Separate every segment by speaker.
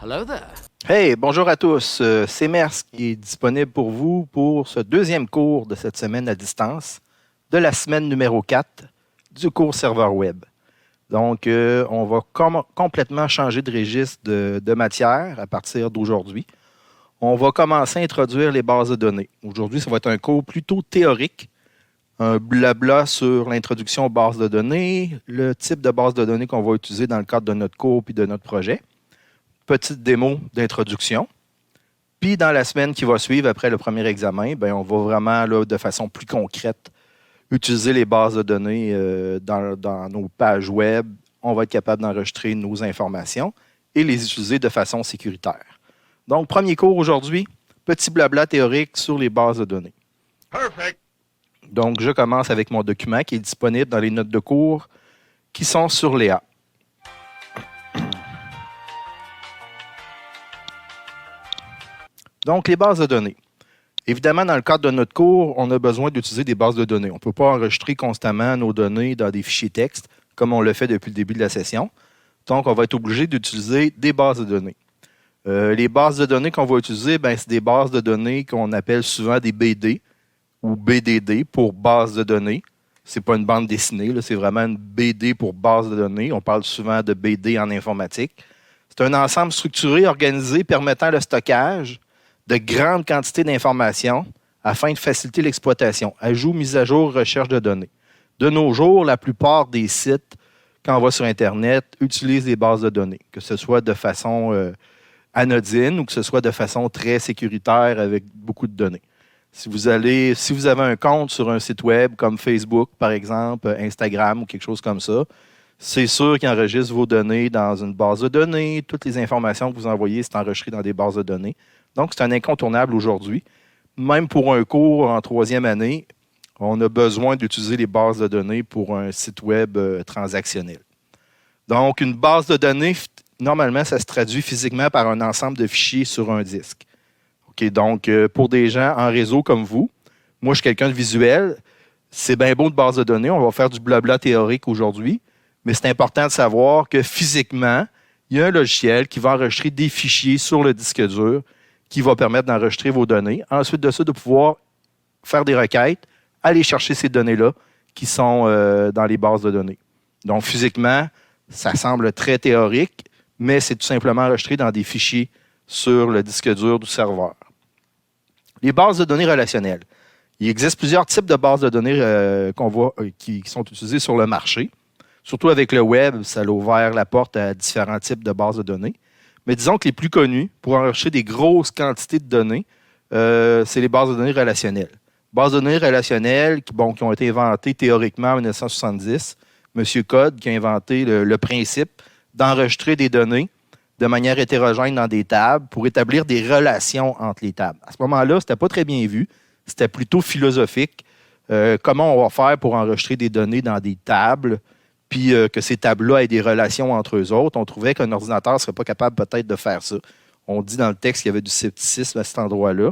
Speaker 1: Hello there.
Speaker 2: Hey, bonjour à tous. C'est Mers qui est disponible pour vous pour ce deuxième cours de cette semaine à distance de la semaine numéro 4 du cours serveur web. Donc, on va complètement changer de registre de matière à partir d'aujourd'hui. On va commencer à introduire les bases de données. Aujourd'hui, ça va être un cours plutôt théorique, un blabla sur l'introduction aux bases de données, le type de base de données qu'on va utiliser dans le cadre de notre cours puis de notre projet. Petite démo d'introduction. Puis dans la semaine qui va suivre après le premier examen, bien, on va vraiment là, de façon plus concrète utiliser les bases de données dans nos pages web. On va être capable d'enregistrer nos informations et les utiliser de façon sécuritaire. Donc, premier cours aujourd'hui, petit blabla théorique sur les bases de données.
Speaker 1: Perfect.
Speaker 2: Donc, je commence avec mon document qui est disponible dans les notes de cours qui sont sur Léa. Donc, les bases de données. Évidemment, dans le cadre de notre cours, on a besoin d'utiliser des bases de données. On ne peut pas enregistrer constamment nos données dans des fichiers texte, comme on le fait depuis le début de la session. Donc, on va être obligé d'utiliser des bases de données. Les bases de données qu'on va utiliser, c'est des bases de données qu'on appelle souvent des BD ou BDD pour base de données. Ce n'est pas une bande dessinée, c'est vraiment une BD pour base de données. On parle souvent de BD en informatique. C'est un ensemble structuré, organisé, permettant le stockage de grandes quantités d'informations afin de faciliter l'exploitation. Ajout, mise à jour, recherche de données. De nos jours, la plupart des sites, quand on va sur Internet, utilisent des bases de données, que ce soit de façon anodine ou que ce soit de façon très sécuritaire avec beaucoup de données. Si vous avez un compte sur un site web comme Facebook, par exemple, Instagram ou quelque chose comme ça, c'est sûr qu'il enregistre vos données dans une base de données. Toutes les informations que vous envoyez, c'est enregistré dans des bases de données. Donc, c'est un incontournable aujourd'hui. Même pour un cours en troisième année, on a besoin d'utiliser les bases de données pour un site web transactionnel. Donc, une base de données, normalement, ça se traduit physiquement par un ensemble de fichiers sur un disque. OK, donc, pour des gens en réseau comme vous, moi, je suis quelqu'un de visuel, c'est bien beau de base de données, on va faire du blabla théorique aujourd'hui, mais c'est important de savoir que physiquement, il y a un logiciel qui va enregistrer des fichiers sur le disque dur qui va permettre d'enregistrer vos données. Ensuite de ça, de pouvoir faire des requêtes, aller chercher ces données-là qui sont dans les bases de données. Donc, physiquement, ça semble très théorique, mais c'est tout simplement enregistré dans des fichiers sur le disque dur du serveur. Les bases de données relationnelles. Il existe plusieurs types de bases de données qui sont utilisées sur le marché. Surtout avec le web, ça a ouvert la porte à différents types de bases de données. Mais disons que les plus connus pour enregistrer des grosses quantités de données, c'est les bases de données relationnelles. Bases de données relationnelles qui ont été inventées théoriquement en 1970. M. Code qui a inventé le principe d'enregistrer des données de manière hétérogène dans des tables pour établir des relations entre les tables. À ce moment-là, ce n'était pas très bien vu. C'était plutôt philosophique. Comment on va faire pour enregistrer des données dans des tables puis que ces tables-là aient des relations entre eux autres. On trouvait qu'un ordinateur ne serait pas capable peut-être de faire ça. On dit dans le texte qu'il y avait du scepticisme à cet endroit-là.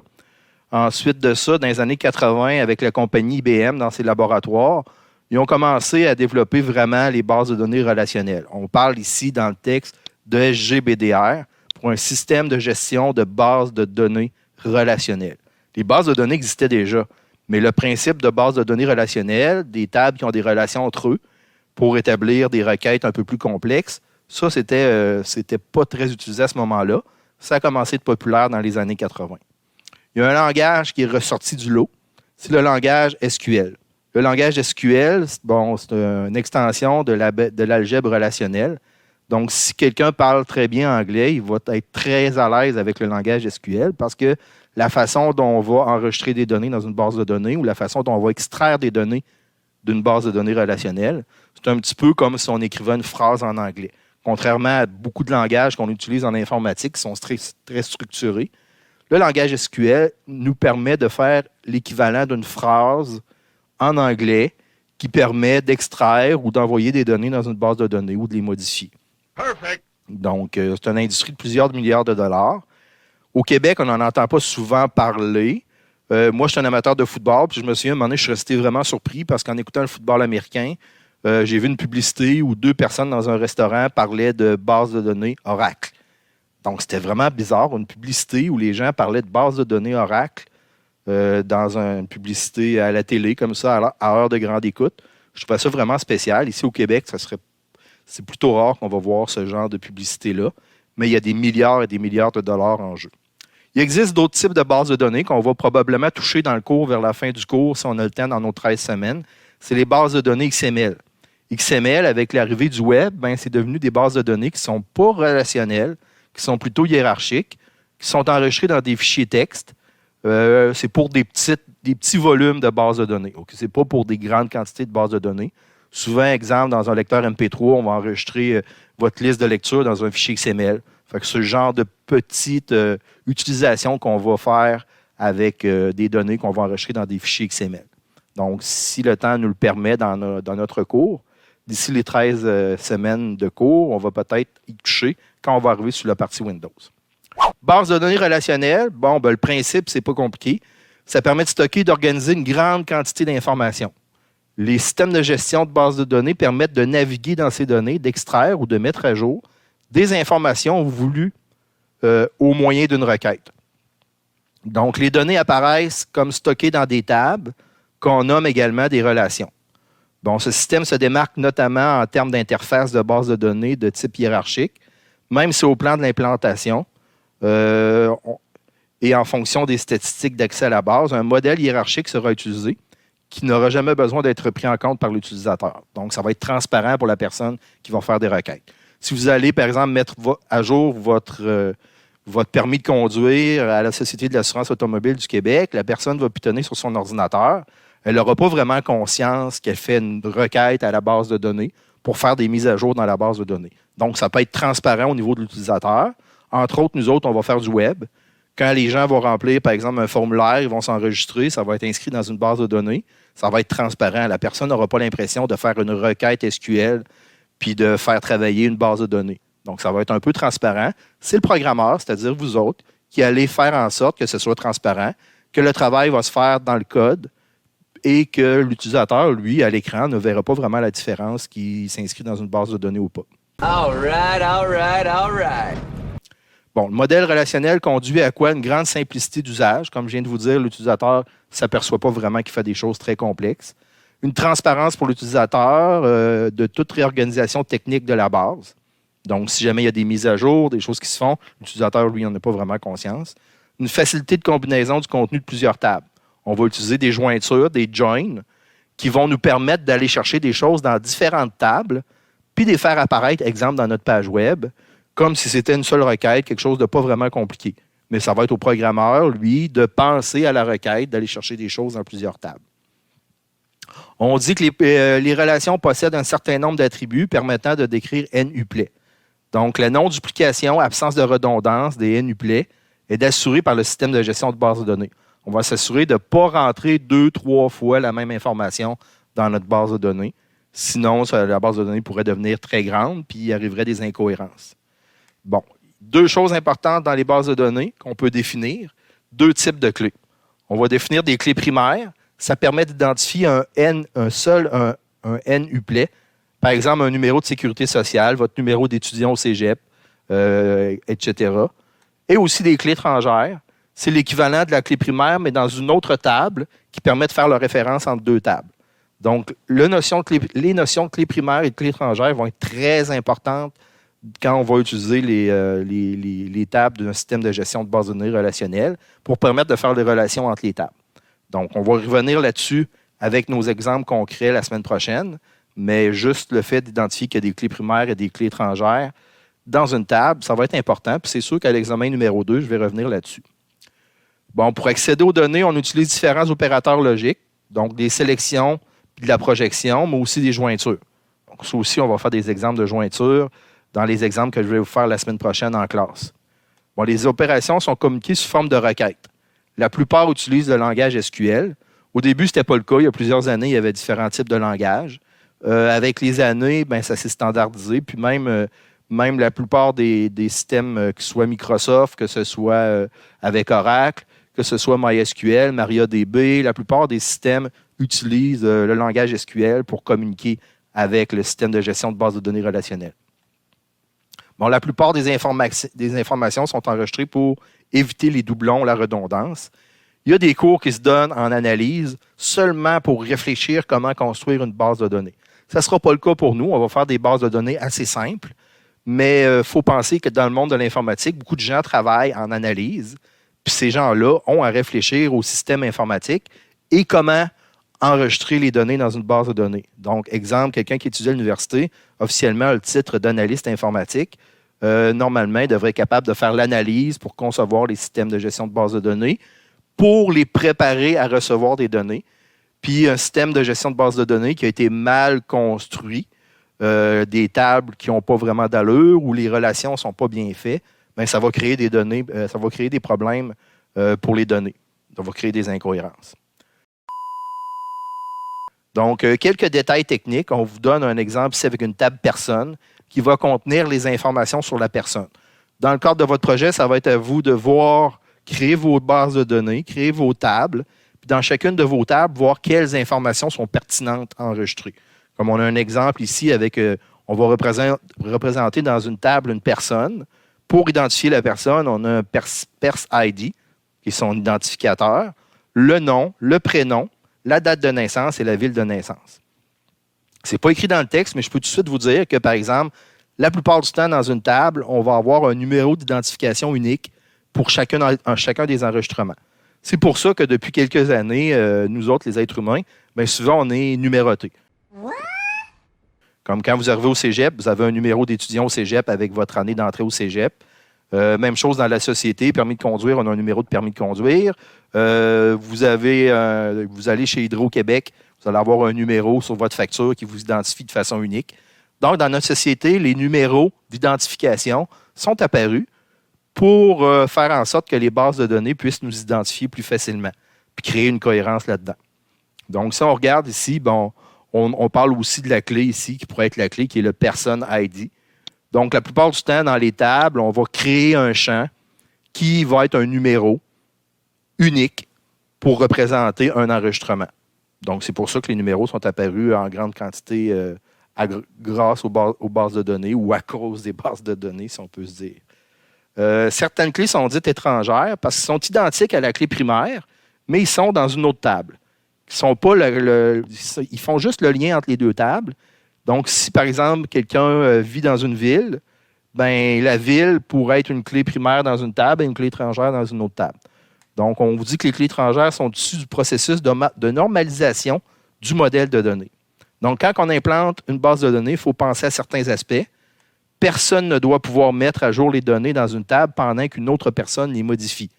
Speaker 2: Ensuite de ça, dans les années 80, avec la compagnie IBM dans ses laboratoires, ils ont commencé à développer vraiment les bases de données relationnelles. On parle ici dans le texte de SGBDR pour un système de gestion de bases de données relationnelles. Les bases de données existaient déjà, mais le principe de base de données relationnelles, des tables qui ont des relations entre eux, pour établir des requêtes un peu plus complexes. Ça, c'était pas très utilisé à ce moment-là. Ça a commencé à être populaire dans les années 80. Il y a un langage qui est ressorti du lot. C'est le langage SQL. Le langage SQL, c'est une extension de l'algèbre relationnelle. Donc, si quelqu'un parle très bien anglais, il va être très à l'aise avec le langage SQL parce que la façon dont on va enregistrer des données dans une base de données ou la façon dont on va extraire des données d'une base de données relationnelle, c'est un petit peu comme si on écrivait une phrase en anglais. Contrairement à beaucoup de langages qu'on utilise en informatique qui sont très, très structurés, le langage SQL nous permet de faire l'équivalent d'une phrase en anglais qui permet d'extraire ou d'envoyer des données dans une base de données ou de les modifier.
Speaker 1: Perfect.
Speaker 2: Donc, c'est une industrie de plusieurs milliards de dollars. Au Québec, on n'en entend pas souvent parler. Moi, je suis un amateur de football, puis je me souviens, à un moment donné, je suis resté vraiment surpris parce qu'en écoutant le football américain, j'ai vu une publicité où deux personnes dans un restaurant parlaient de base de données Oracle. Donc, c'était vraiment bizarre, une publicité où les gens parlaient de bases de données Oracle dans une publicité à la télé, comme ça, à heure de grande écoute. Je trouvais ça vraiment spécial. Ici, au Québec, c'est plutôt rare qu'on va voir ce genre de publicité-là, mais il y a des milliards et des milliards de dollars en jeu. Il existe d'autres types de bases de données qu'on va probablement toucher dans le cours vers la fin du cours, si on a le temps dans nos 13 semaines. C'est les bases de données XML. XML, avec l'arrivée du web, c'est devenu des bases de données qui ne sont pas relationnelles, qui sont plutôt hiérarchiques, qui sont enregistrées dans des fichiers texte. C'est pour des petits volumes de bases de données. Ce n'est pas pour des grandes quantités de bases de données. Souvent, exemple, dans un lecteur MP3, on va enregistrer votre liste de lecture dans un fichier XML. Fait que ce genre de petite utilisation qu'on va faire avec des données qu'on va enregistrer dans des fichiers XML. Donc, si le temps nous le permet dans notre cours, d'ici les 13 semaines de cours, on va peut-être y toucher quand on va arriver sur la partie Windows. Base de données relationnelle, le principe, c'est pas compliqué. Ça permet de stocker et d'organiser une grande quantité d'informations. Les systèmes de gestion de bases de données permettent de naviguer dans ces données, d'extraire ou de mettre à jour des informations voulues au moyen d'une requête. Donc, les données apparaissent comme stockées dans des tables qu'on nomme également des relations. Ce système se démarque notamment en termes d'interface de base de données de type hiérarchique, même si au plan de l'implantation et en fonction des statistiques d'accès à la base, un modèle hiérarchique sera utilisé qui n'aura jamais besoin d'être pris en compte par l'utilisateur. Donc, ça va être transparent pour la personne qui va faire des requêtes. Si vous allez, par exemple, mettre à jour votre permis de conduire à la Société de l'assurance automobile du Québec, la personne va pitonner sur son ordinateur. Elle n'aura pas vraiment conscience qu'elle fait une requête à la base de données pour faire des mises à jour dans la base de données. Donc, ça peut être transparent au niveau de l'utilisateur. Entre autres, nous autres, on va faire du web. Quand les gens vont remplir, par exemple, un formulaire, ils vont s'enregistrer, ça va être inscrit dans une base de données. Ça va être transparent. La personne n'aura pas l'impression de faire une requête SQL puis de faire travailler une base de données. Donc, ça va être un peu transparent. C'est le programmeur, c'est-à-dire vous autres, qui allez faire en sorte que ce soit transparent, que le travail va se faire dans le code et que l'utilisateur, lui, à l'écran, ne verra pas vraiment la différence qui s'inscrit dans une base de données ou pas.
Speaker 1: All right, all right, all right.
Speaker 2: Le modèle relationnel conduit à quoi? Une grande simplicité d'usage. Comme je viens de vous dire, l'utilisateur ne s'aperçoit pas vraiment qu'il fait des choses très complexes. Une transparence pour l'utilisateur de toute réorganisation technique de la base. Donc, si jamais il y a des mises à jour, des choses qui se font, l'utilisateur, lui, n'en a pas vraiment conscience. Une facilité de combinaison du contenu de plusieurs tables. On va utiliser des jointures, des joins, qui vont nous permettre d'aller chercher des choses dans différentes tables, puis de les faire apparaître, exemple, dans notre page web, comme si c'était une seule requête, quelque chose de pas vraiment compliqué. Mais ça va être au programmeur, lui, de penser à la requête, d'aller chercher des choses dans plusieurs tables. On dit que les relations possèdent un certain nombre d'attributs permettant de décrire NUPLET. Donc, la non-duplication, absence de redondance des NUPLET est d'assurer par le système de gestion de base de données. On va s'assurer de ne pas rentrer 2-3 fois la même information dans notre base de données. Sinon, la base de données pourrait devenir très grande puis il arriverait des incohérences. Deux choses importantes dans les bases de données qu'on peut définir, deux types de clés. On va définir des clés primaires. Ça permet d'identifier un NUPLET. Par exemple, un numéro de sécurité sociale, votre numéro d'étudiant au cégep, etc. Et aussi des clés étrangères. C'est l'équivalent de la clé primaire, mais dans une autre table qui permet de faire la référence entre deux tables. Donc, les notions de clé primaire et de clé étrangère vont être très importantes quand on va utiliser les tables d'un système de gestion de base de données relationnelle pour permettre de faire des relations entre les tables. Donc, on va revenir là-dessus avec nos exemples concrets la semaine prochaine, mais juste le fait d'identifier qu'il y a des clés primaires et des clés étrangères dans une table, ça va être important. Puis c'est sûr qu'à l'examen numéro 2, je vais revenir là-dessus. Pour accéder aux données, on utilise différents opérateurs logiques, donc des sélections, puis de la projection, mais aussi des jointures. Donc, ça aussi, on va faire des exemples de jointures dans les exemples que je vais vous faire la semaine prochaine en classe. Les opérations sont communiquées sous forme de requêtes. La plupart utilisent le langage SQL. Au début, ce n'était pas le cas. Il y a plusieurs années, il y avait différents types de langages. Avec les années, ça s'est standardisé. Puis même la plupart des systèmes, que ce soit Microsoft, que ce soit avec Oracle, que ce soit MySQL, MariaDB, la plupart des systèmes utilisent le langage SQL pour communiquer avec le système de gestion de base de données relationnelles. Bon, la plupart des informations sont enregistrées pour éviter les doublons, la redondance. Il y a des cours qui se donnent en analyse seulement pour réfléchir comment construire une base de données. Ça ne sera pas le cas pour nous. On va faire des bases de données assez simples, mais il faut penser que dans le monde de l'informatique, beaucoup de gens travaillent en analyse, puis ces gens-là ont à réfléchir au système informatique et comment enregistrer les données dans une base de données. Donc, exemple, quelqu'un qui étudie à l'université, officiellement a le titre d'analyste informatique. Normalement, il devrait être capable de faire l'analyse pour concevoir les systèmes de gestion de base de données, pour les préparer à recevoir des données. Puis un système de gestion de base de données qui a été mal construit, des tables qui n'ont pas vraiment d'allure ou les relations ne sont pas bien faites, bien, ça va créer des données, ça va créer des problèmes pour les données. Ça va créer des incohérences. Donc, quelques détails techniques. On vous donne un exemple ici avec une table personne qui va contenir les informations sur la personne. Dans le cadre de votre projet, ça va être à vous de voir, créer vos bases de données, créer vos tables, puis dans chacune de vos tables, voir quelles informations sont pertinentes à enregistrer. Comme on a un exemple ici avec, on va représenter dans une table une personne. Pour identifier la personne, on a un Pers ID, qui est son identificateur, le nom, le prénom, la date de naissance et la ville de naissance. Ce n'est pas écrit dans le texte, mais je peux tout de suite vous dire que, par exemple, la plupart du temps, dans une table, on va avoir un numéro d'identification unique pour chacun des enregistrements. C'est pour ça que depuis quelques années, nous autres, les êtres humains, bien souvent, on est numérotés. Comme quand vous arrivez au cégep, vous avez un numéro d'étudiant au cégep avec votre année d'entrée au cégep. Même chose dans la société, permis de conduire, on a un numéro de permis de conduire. Vous allez chez Hydro-Québec, vous allez avoir un numéro sur votre facture qui vous identifie de façon unique. Donc, dans notre société, les numéros d'identification sont apparus pour faire en sorte que les bases de données puissent nous identifier plus facilement, puis créer une cohérence là-dedans. Donc, si on regarde ici, bon, on parle aussi de la clé ici, qui pourrait être la clé, qui est le Person ID. Donc, la plupart du temps, dans les tables, on va créer un champ qui va être un numéro unique pour représenter un enregistrement. Donc, c'est pour ça que les numéros sont apparus en grande quantité grâce aux bases de données ou à cause des bases de données, si on peut se dire. Certaines clés sont dites étrangères parce qu'elles sont identiques à la clé primaire, mais ils sont dans une autre table. Ils font juste le lien entre les deux tables. Donc, si, par exemple, quelqu'un vit dans une ville, ben, la ville pourrait être une clé primaire dans une table et une clé étrangère dans une autre table. Donc, on vous dit que les clés étrangères sont issues du processus de normalisation du modèle de données. Donc, quand on implante une base de données, il faut penser à certains aspects. Personne ne doit pouvoir mettre à jour les données dans une table pendant qu'une autre personne les modifie.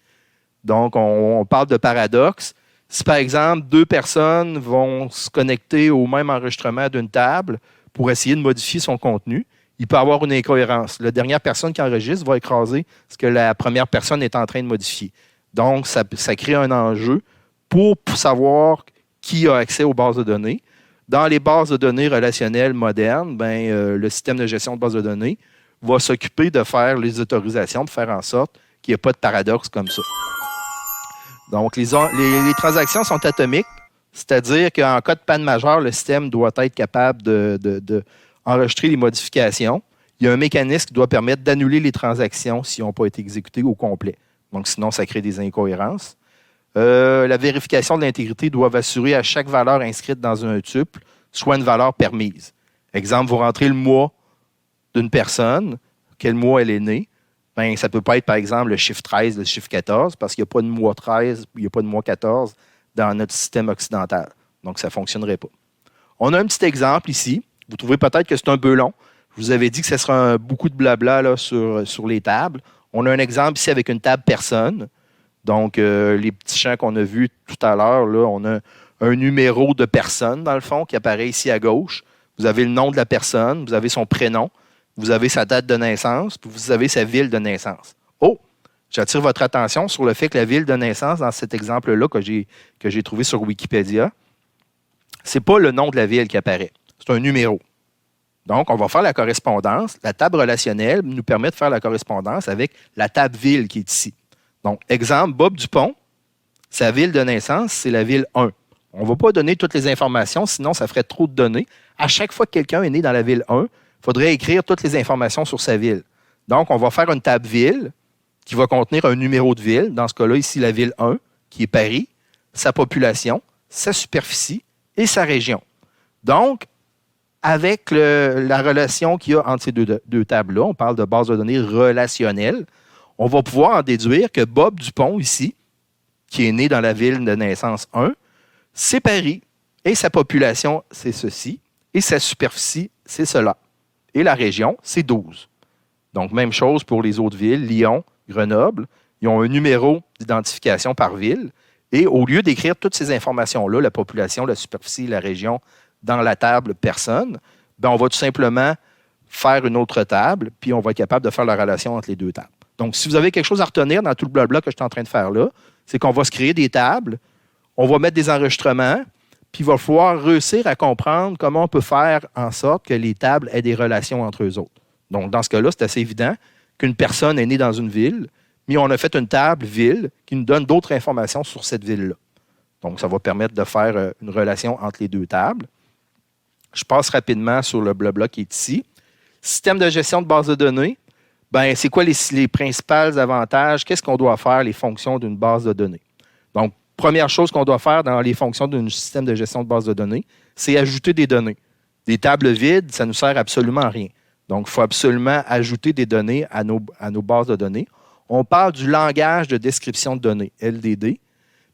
Speaker 2: Donc, on parle de paradoxe. Si, par exemple, deux personnes vont se connecter au même enregistrement d'une table pour essayer de modifier son contenu, il peut y avoir une incohérence. La dernière personne qui enregistre va écraser ce que la première personne est en train de modifier. Donc, ça crée un enjeu pour savoir qui a accès aux bases de données. Dans les bases de données relationnelles modernes, le système de gestion de bases de données va s'occuper de faire les autorisations pour faire en sorte qu'il n'y ait pas de paradoxe comme ça. Donc, les transactions sont atomiques, c'est-à-dire qu'en cas de panne majeure, le système doit être capable d'enregistrer les modifications. Il y a un mécanisme qui doit permettre d'annuler les transactions si elles n'ont pas été exécutées au complet. Donc, sinon, ça crée des incohérences. La vérification de l'intégrité doit assurer à chaque valeur inscrite dans un tuple soit une valeur permise. Exemple, vous rentrez le mois d'une personne, quel mois elle est née. Ben, ça ne peut pas être, par exemple, le chiffre 13, le chiffre 14, parce qu'il n'y a pas de mois 13, il n'y a pas de mois 14 dans notre système occidental. Donc, ça ne fonctionnerait pas. On a un petit exemple ici. Vous trouvez peut-être que c'est un peu long. Je vous avais dit que ce sera beaucoup de blabla là, sur les tables. On a un exemple ici avec une table personne. Donc, les petits champs qu'on a vus tout à l'heure, là, on a un numéro de personne, dans le fond, qui apparaît ici à gauche. Vous avez le nom de la personne, vous avez son prénom, vous avez sa date de naissance, puis vous avez sa ville de naissance. Oh! J'attire votre attention sur le fait que la ville de naissance, dans cet exemple-là que j'ai trouvé sur Wikipédia, ce n'est pas le nom de la ville qui apparaît. C'est un numéro. Donc, on va faire la correspondance. La table relationnelle nous permet de faire la correspondance avec la table ville qui est ici. Donc, exemple, Bob Dupont, sa ville de naissance, c'est la ville 1. On ne va pas donner toutes les informations, sinon ça ferait trop de données. À chaque fois que quelqu'un est né dans la ville 1, il faudrait écrire toutes les informations sur sa ville. Donc, on va faire une table ville qui va contenir un numéro de ville. Dans ce cas-là, ici, la ville 1, qui est Paris, sa population, sa superficie et sa région. Donc, avec la relation qu'il y a entre ces deux tables-là, on parle de base de données relationnelle, on va pouvoir en déduire que Bob Dupont, ici, qui est né dans la ville de naissance 1, c'est Paris. Et sa population, c'est ceci. Et sa superficie, c'est cela. Et la région, c'est 12. Donc, même chose pour les autres villes, Lyon, Grenoble. Ils ont un numéro d'identification par ville. Et au lieu d'écrire toutes ces informations-là, la population, la superficie, la région, dans la table personne, ben on va tout simplement faire une autre table, puis on va être capable de faire la relation entre les deux tables. Donc, si vous avez quelque chose à retenir dans tout le blabla que je suis en train de faire là, c'est qu'on va se créer des tables, on va mettre des enregistrements, puis il va falloir réussir à comprendre comment on peut faire en sorte que les tables aient des relations entre eux autres. Donc, dans ce cas-là, c'est assez évident qu'une personne est née dans une ville, mais on a fait une table ville qui nous donne d'autres informations sur cette ville-là. Donc, ça va permettre de faire une relation entre les deux tables. Je passe rapidement sur le blabla qui est ici. Système de gestion de base de données. Ben, c'est quoi les principaux avantages? Qu'est-ce qu'on doit faire, les fonctions d'une base de données? Donc, première chose qu'on doit faire dans les fonctions d'un système de gestion de base de données, c'est ajouter des données. Des tables vides, ça ne nous sert absolument à rien. Donc, il faut absolument ajouter des données à nos bases de données. On parle du langage de description de données, LDD,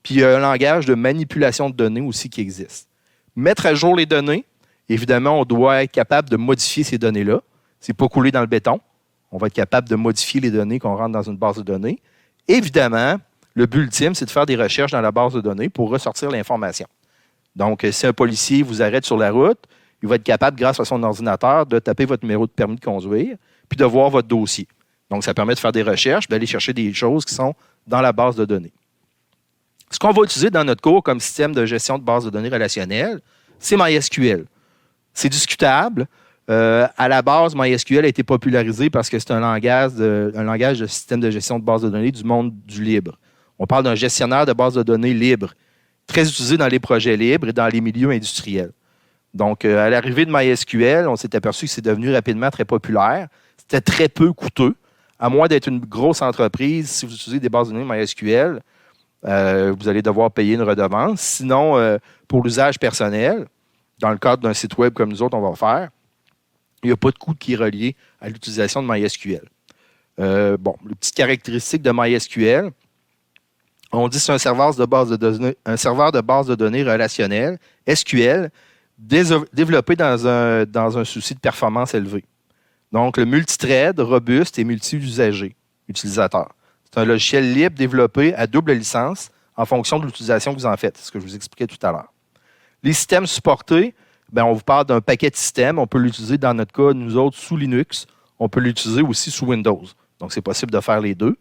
Speaker 2: puis il y a un langage de manipulation de données aussi qui existe. Mettre à jour les données, évidemment, on doit être capable de modifier ces données-là. Ce n'est pas coulé dans le béton. On va être capable de modifier les données qu'on rentre dans une base de données. Évidemment, le but ultime, c'est de faire des recherches dans la base de données pour ressortir l'information. Donc, si un policier vous arrête sur la route, il va être capable, grâce à son ordinateur, de taper votre numéro de permis de conduire puis de voir votre dossier. Donc, ça permet de faire des recherches, d'aller chercher des choses qui sont dans la base de données. Ce qu'on va utiliser dans notre cours comme système de gestion de base de données relationnelle, c'est MySQL. C'est discutable. À la base, MySQL a été popularisé parce que c'est un langage de système de gestion de base de données du monde du libre. On parle d'un gestionnaire de base de données libre, très utilisé dans les projets libres et dans les milieux industriels. Donc, à l'arrivée de MySQL, on s'est aperçu que c'est devenu rapidement très populaire. C'était très peu coûteux. À moins d'être une grosse entreprise, si vous utilisez des bases de données MySQL, vous allez devoir payer une redevance. Sinon, pour l'usage personnel, dans le cadre d'un site web comme nous autres, on va faire, il n'y a pas de coût qui est relié à l'utilisation de MySQL. Les petites caractéristiques de MySQL, on dit que c'est un serveur de base de données relationnel, SQL, développé dans un souci de performance élevée. Donc, le multithread, robuste et multi-usager utilisateur. C'est un logiciel libre développé à double licence en fonction de l'utilisation que vous en faites. C'est ce que je vous expliquais tout à l'heure. Les systèmes supportés, on vous parle d'un paquet de systèmes. On peut l'utiliser dans notre cas, nous autres, sous Linux. On peut l'utiliser aussi sous Windows. Donc, c'est possible de faire les deux.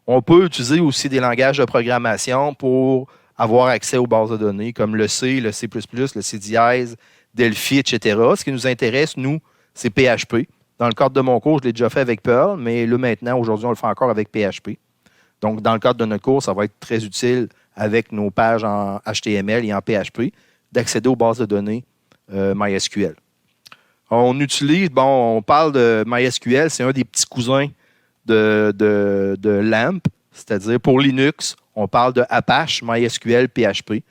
Speaker 2: On peut utiliser aussi des langages de programmation pour avoir accès aux bases de données, comme le C, le C++, le C dièse, Delphi, etc. Ce qui nous intéresse, nous, c'est PHP. Dans le cadre de mon cours, je l'ai déjà fait avec Perl, mais là, maintenant, aujourd'hui, on le fait encore avec PHP. Donc, dans le cadre de notre cours, ça va être très utile avec nos pages en HTML et en PHP d'accéder aux bases de données MySQL. On parle de MySQL, c'est un des petits cousins de LAMP, c'est-à-dire pour Linux, on parle de Apache, MySQL, PHP.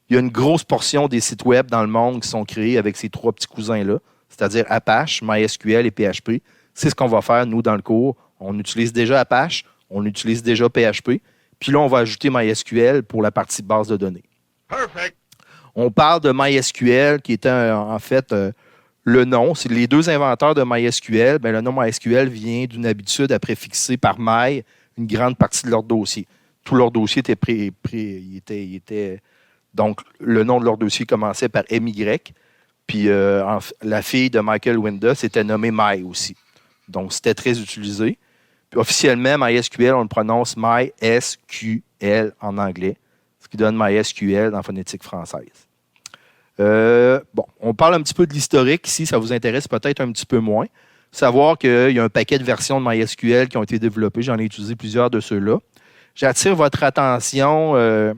Speaker 2: Il y a une grosse portion des sites web dans le monde qui sont créés avec ces trois petits cousins-là, c'est-à-dire Apache, MySQL et PHP. C'est ce qu'on va faire, nous, dans le cours. On utilise déjà Apache, on utilise déjà PHP, puis là, on va ajouter MySQL pour la partie base de données. Perfect. On parle de MySQL, qui était en fait le nom. C'est les deux inventeurs de MySQL. Le nom MySQL vient d'une habitude à préfixer par My une grande partie de leur dossier. Tout leur dossier était donc, le nom de leur dossier commençait par MY. Puis la fille de Michael Winda s'était nommée My aussi. Donc, c'était très utilisé. Puis officiellement, MySQL, on le prononce MySQL en anglais, ce qui donne MySQL dans la phonétique française. On parle un petit peu de l'historique ici, ça vous intéresse peut-être un petit peu moins. Savoir qu'il y a un paquet de versions de MySQL qui ont été développées, j'en ai utilisé plusieurs de ceux-là. J'attire votre attention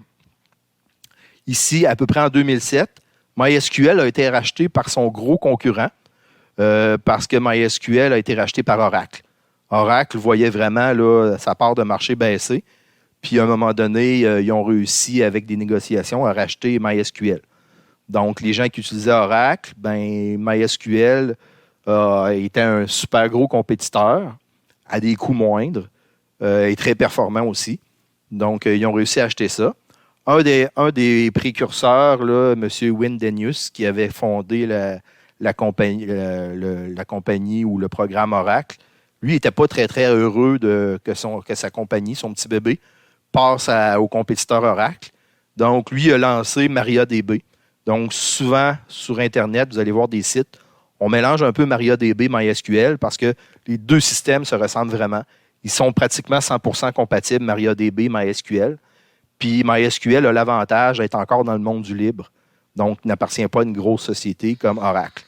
Speaker 2: ici, à peu près en 2007. MySQL a été racheté par son gros concurrent parce que MySQL a été racheté par Oracle. Oracle voyait vraiment là, sa part de marché baisser. Puis, à un moment donné, ils ont réussi, avec des négociations, à racheter MySQL. Donc, les gens qui utilisaient Oracle, ben, MySQL était un super gros compétiteur à des coûts moindres et très performant aussi. Donc, ils ont réussi à acheter ça. Un des précurseurs, là, M. Wyn Denius, qui avait fondé la compagnie ou le programme Oracle, lui, n'était pas très, très heureux que sa compagnie, son petit bébé, passe au compétiteur Oracle. Donc, lui a lancé MariaDB. Donc, souvent, sur Internet, vous allez voir des sites, on mélange un peu MariaDB et MySQL parce que les deux systèmes se ressemblent vraiment. Ils sont pratiquement 100% compatibles, MariaDB et MySQL. Puis MySQL a l'avantage d'être encore dans le monde du libre. Donc, n'appartient pas à une grosse société comme Oracle.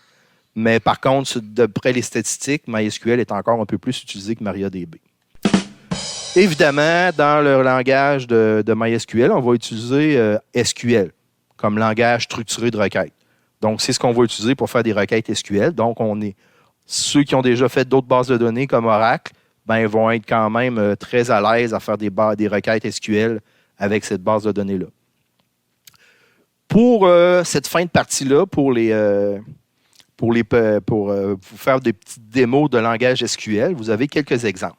Speaker 2: Mais par contre, d'après les statistiques, MySQL est encore un peu plus utilisé que MariaDB. Évidemment, dans le langage de MySQL, on va utiliser SQL comme langage structuré de requête. Donc, c'est ce qu'on va utiliser pour faire des requêtes SQL. Donc, ceux qui ont déjà fait d'autres bases de données comme Oracle, ben, vont être quand même très à l'aise à faire des requêtes SQL avec cette base de données-là. Pour cette fin de partie-là, pour vous faire des petites démos de langage SQL, vous avez quelques exemples.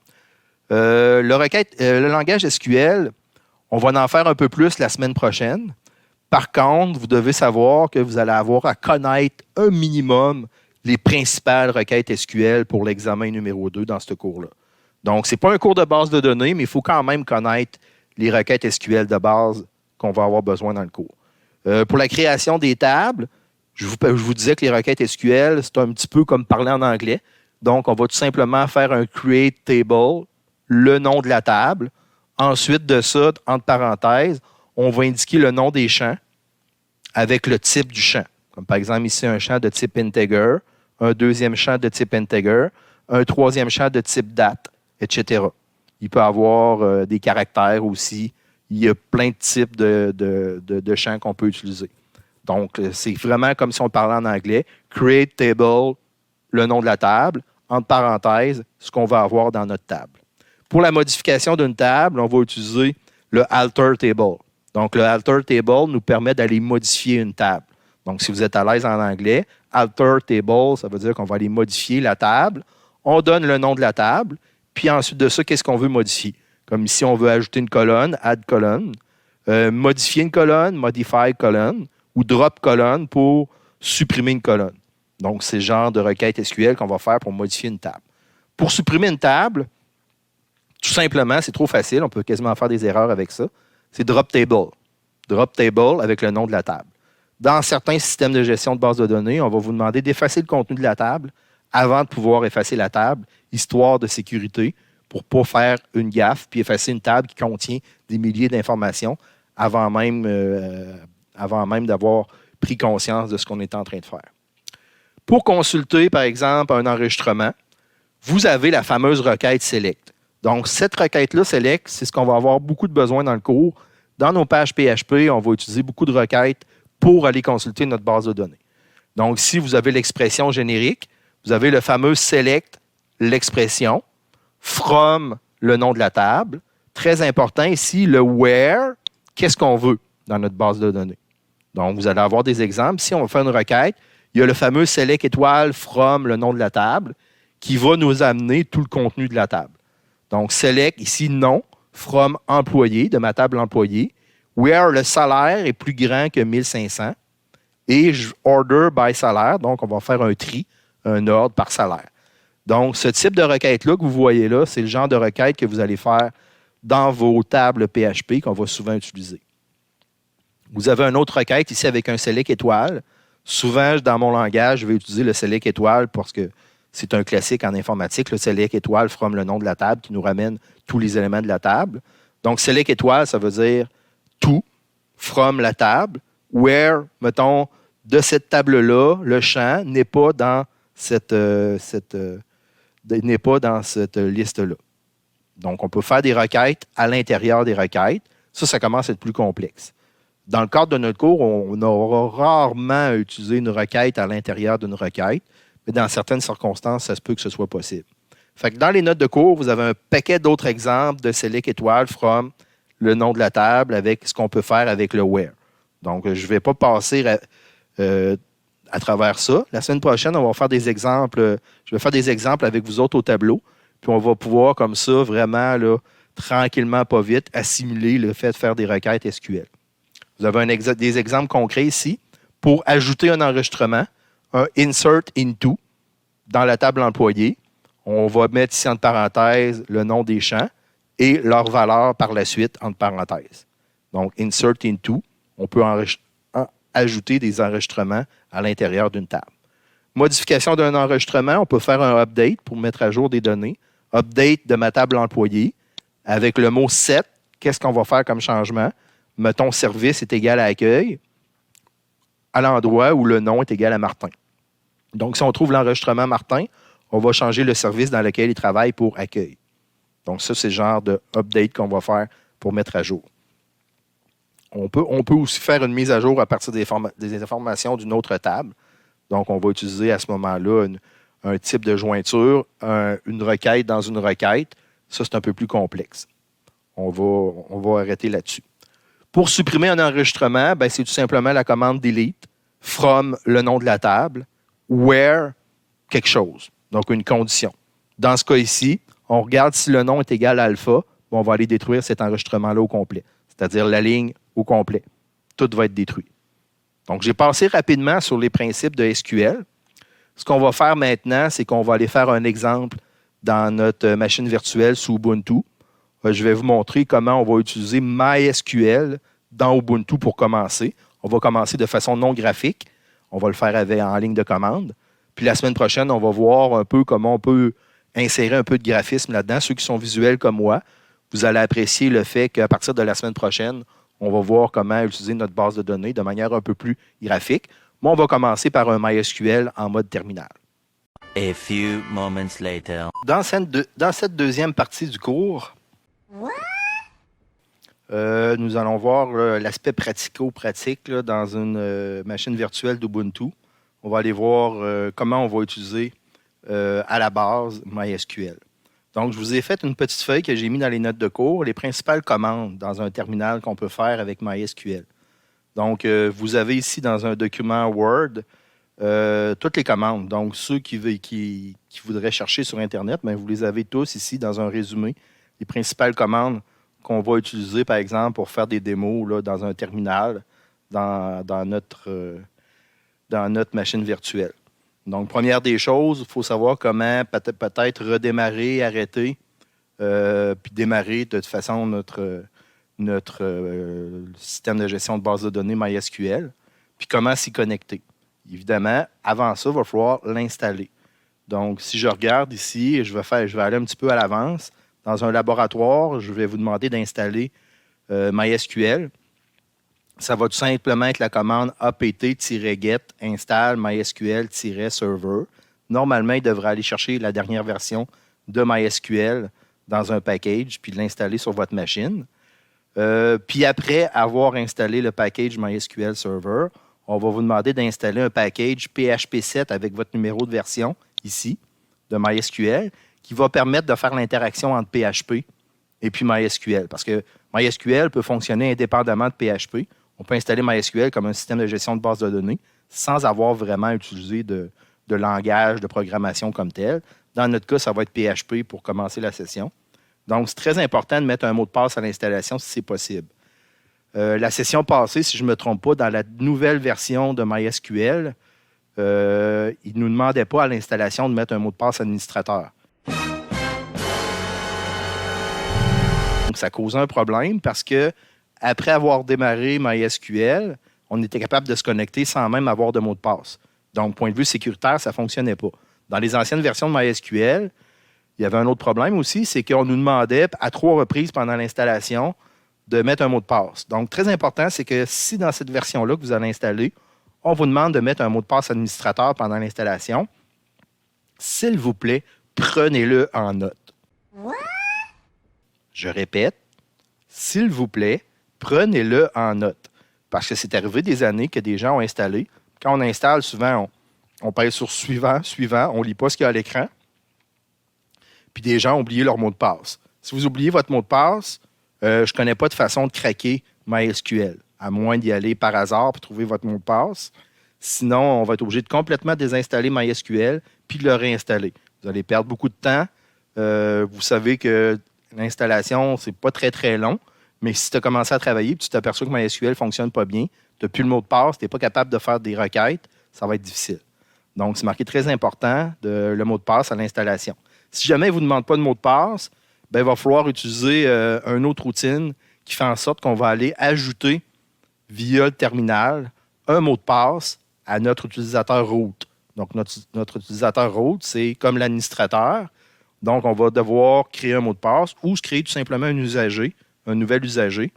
Speaker 2: Le langage SQL, on va en faire un peu plus la semaine prochaine. Par contre, vous devez savoir que vous allez avoir à connaître un minimum les principales requêtes SQL pour l'examen numéro 2 dans ce cours-là. Donc, ce n'est pas un cours de base de données, mais il faut quand même connaître les requêtes SQL de base qu'on va avoir besoin dans le cours. Pour la création des tables, je vous disais que les requêtes SQL, c'est un petit peu comme parler en anglais. Donc, on va tout simplement faire un create table, le nom de la table. Ensuite de ça, entre parenthèses, on va indiquer le nom des champs avec le type du champ. Comme par exemple ici, un champ de type integer, un deuxième champ de type integer, un troisième champ de type date, etc. Il peut y avoir des caractères aussi. Il y a plein de types de champs qu'on peut utiliser. Donc, c'est vraiment comme si on parlait en anglais. Create table, le nom de la table, entre parenthèses, ce qu'on va avoir dans notre table. Pour la modification d'une table, on va utiliser le alter table. Donc, le alter table nous permet d'aller modifier une table. Donc, si vous êtes à l'aise en anglais, alter table, ça veut dire qu'on va aller modifier la table. On donne le nom de la table. Puis ensuite de ça, qu'est-ce qu'on veut modifier? Comme ici, on veut ajouter une colonne, add colonne, modifier une colonne, modify colonne, ou drop colonne pour supprimer une colonne. Donc, c'est le genre de requête SQL qu'on va faire pour modifier une table. Pour supprimer une table, tout simplement, c'est trop facile, on peut quasiment faire des erreurs avec ça. C'est drop table. Drop table avec le nom de la table. Dans certains systèmes de gestion de base de données, on va vous demander d'effacer le contenu de la table avant de pouvoir effacer la table, histoire de sécurité, pour ne pas faire une gaffe puis effacer une table qui contient des milliers d'informations avant même d'avoir pris conscience de ce qu'on est en train de faire. Pour consulter, par exemple, un enregistrement, vous avez la fameuse requête select. Donc, cette requête-là, select, c'est ce qu'on va avoir beaucoup de besoin dans le cours. Dans nos pages PHP, on va utiliser beaucoup de requêtes pour aller consulter notre base de données. Donc, si vous avez l'expression générique, vous avez le fameux select, l'expression, from, le nom de la table. Très important ici, le where, qu'est-ce qu'on veut dans notre base de données. Donc, vous allez avoir des exemples. Si on va faire une requête, il y a le fameux select étoile from, le nom de la table, qui va nous amener tout le contenu de la table. Donc, select ici, nom, from employé, de ma table employé, where le salaire est plus grand que 1500, et order by salaire, donc on va faire un tri, un ordre par salaire. Donc, ce type de requête-là que vous voyez là, c'est le genre de requête que vous allez faire dans vos tables PHP qu'on va souvent utiliser. Vous avez une autre requête ici avec un select étoile. Souvent, dans mon langage, je vais utiliser le select étoile parce que c'est un classique en informatique. Le select étoile from le nom de la table qui nous ramène tous les éléments de la table. Donc, select étoile, ça veut dire tout, from la table, where, mettons, de cette table-là, le champ n'est pas dans cette liste-là. Donc, on peut faire des requêtes à l'intérieur des requêtes. Ça commence à être plus complexe. Dans le cadre de notre cours, on aura rarement utilisé une requête à l'intérieur d'une requête, mais dans certaines circonstances, ça se peut que ce soit possible. Fait que dans les notes de cours, vous avez un paquet d'autres exemples de select étoile from le nom de la table avec ce qu'on peut faire avec le where. Donc, je ne vais pas passer à travers ça. La semaine prochaine, on va faire des exemples. Je vais faire des exemples avec vous autres au tableau. Puis on va pouvoir, comme ça, vraiment, là, tranquillement, pas vite, assimiler le fait de faire des requêtes SQL. Vous avez des exemples concrets ici. Pour ajouter un enregistrement, un insert into dans la table employée. On va mettre ici entre parenthèses le nom des champs et leur valeur par la suite entre parenthèses. Donc, insert into, on peut ajouter des enregistrements à l'intérieur d'une table. Modification d'un enregistrement, on peut faire un update pour mettre à jour des données. Update de ma table employée avec le mot set. Qu'est-ce qu'on va faire comme changement? Mettons service est égal à accueil à l'endroit où le nom est égal à Martin. Donc, si on trouve l'enregistrement Martin, on va changer le service dans lequel il travaille pour accueil. Donc, ça, c'est le genre de update qu'on va faire pour mettre à jour. On peut aussi faire une mise à jour à partir des informations d'une autre table. Donc, on va utiliser à ce moment-là un type de jointure, une requête dans une requête. Ça, c'est un peu plus complexe. On va arrêter là-dessus. Pour supprimer un enregistrement, c'est tout simplement la commande delete from le nom de la table, where quelque chose. Donc, une condition. Dans ce cas ici, on regarde si le nom est égal à alpha, on va aller détruire cet enregistrement-là au complet, c'est-à-dire la ligne au complet. Tout va être détruit. Donc, j'ai passé rapidement sur les principes de SQL. Ce qu'on va faire maintenant, c'est qu'on va aller faire un exemple dans notre machine virtuelle sous Ubuntu. Je vais vous montrer comment on va utiliser MySQL dans Ubuntu pour commencer. On va commencer de façon non graphique. On va le faire en ligne de commande. Puis la semaine prochaine, on va voir un peu comment on peut insérer un peu de graphisme là-dedans. Ceux qui sont visuels comme moi, vous allez apprécier le fait qu'à partir de la semaine prochaine, on va voir comment utiliser notre base de données de manière un peu plus graphique. Moi, on va commencer par un MySQL en mode terminal.
Speaker 3: A few moments later.
Speaker 2: Dans cette deuxième partie du cours, nous allons voir l'aspect pratico-pratique dans une machine virtuelle d'Ubuntu. On va aller voir comment on va utiliser à la base MySQL. Donc, je vous ai fait une petite feuille que j'ai mise dans les notes de cours, les principales commandes dans un terminal qu'on peut faire avec MySQL. Donc, vous avez ici dans un document Word toutes les commandes. Donc, ceux qui voudraient chercher sur Internet, vous les avez tous ici dans un résumé. Les principales commandes qu'on va utiliser, par exemple, pour faire des démos là, dans un terminal, dans notre machine virtuelle. Donc, première des choses, il faut savoir comment peut-être redémarrer, arrêter, puis démarrer de toute façon notre système de gestion de base de données MySQL, puis comment s'y connecter. Évidemment, avant ça, il va falloir l'installer. Donc, si je regarde ici, je vais aller un petit peu à l'avance. Dans un laboratoire, je vais vous demander d'installer MySQL. Ça va tout simplement être la commande apt-get install MySQL-server. Normalement, il devrait aller chercher la dernière version de MySQL dans un package puis l'installer sur votre machine. Puis après avoir installé le package MySQL Server, on va vous demander d'installer un package PHP7 avec votre numéro de version ici de MySQL qui va permettre de faire l'interaction entre PHP et puis MySQL. Parce que MySQL peut fonctionner indépendamment de PHP. On peut installer MySQL comme un système de gestion de base de données sans avoir vraiment utilisé de langage de programmation comme tel. Dans notre cas, ça va être PHP pour commencer la session. Donc, c'est très important de mettre un mot de passe à l'installation si c'est possible. La session passée, si je ne me trompe pas, dans la nouvelle version de MySQL, il ne nous demandait pas à l'installation de mettre un mot de passe administrateur. Donc, ça causait un problème parce que après avoir démarré MySQL, on était capable de se connecter sans même avoir de mot de passe. Donc, point de vue sécuritaire, ça ne fonctionnait pas. Dans les anciennes versions de MySQL, il y avait un autre problème aussi, c'est qu'on nous demandait à 3 reprises pendant l'installation de mettre un mot de passe. Donc, très important, c'est que si dans cette version-là que vous allez installer, on vous demande de mettre un mot de passe administrateur pendant l'installation, s'il vous plaît, prenez-le en note. Je répète, s'il vous plaît, prenez-le en note. Parce que c'est arrivé des années que des gens ont installé. Quand on installe, souvent, on pèse sur suivant, on ne lit pas ce qu'il y a à l'écran. Puis des gens ont oublié leur mot de passe. Si vous oubliez votre mot de passe, je ne connais pas de façon de craquer MySQL, à moins d'y aller par hasard pour trouver votre mot de passe. Sinon, on va être obligé de complètement désinstaller MySQL puis de le réinstaller. Vous allez perdre beaucoup de temps. Vous savez que l'installation, c'est pas très, très long. Mais si tu as commencé à travailler et tu t'aperçois que MySQL ne fonctionne pas bien, tu n'as plus le mot de passe, tu n'es pas capable de faire des requêtes, ça va être difficile. Donc, c'est marqué très important, le mot de passe à l'installation. Si jamais il ne vous demande pas de mot de passe, ben, il va falloir utiliser une autre routine qui fait en sorte qu'on va aller ajouter via le terminal un mot de passe à notre utilisateur root. Donc, notre utilisateur root, c'est comme l'administrateur. Donc, on va devoir créer un mot de passe ou se créer tout simplement un nouvel usager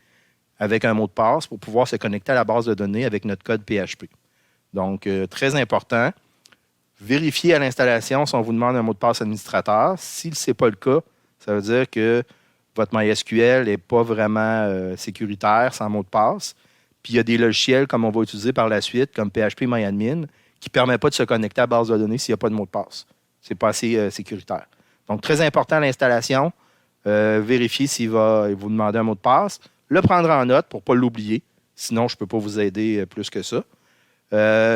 Speaker 2: avec un mot de passe pour pouvoir se connecter à la base de données avec notre code PHP. Donc, très important. Vérifiez à l'installation si on vous demande un mot de passe administrateur. Si ce n'est pas le cas, ça veut dire que votre MySQL n'est pas vraiment sécuritaire sans mot de passe. Puis il y a des logiciels comme on va utiliser par la suite, comme PHPMyAdmin, qui ne permettent pas de se connecter à la base de données s'il n'y a pas de mot de passe. Ce n'est pas assez sécuritaire. Donc, très important à l'installation. Vérifiez s'il va vous demander un mot de passe. Le prendre en note pour ne pas l'oublier. Sinon, je ne peux pas vous aider plus que ça.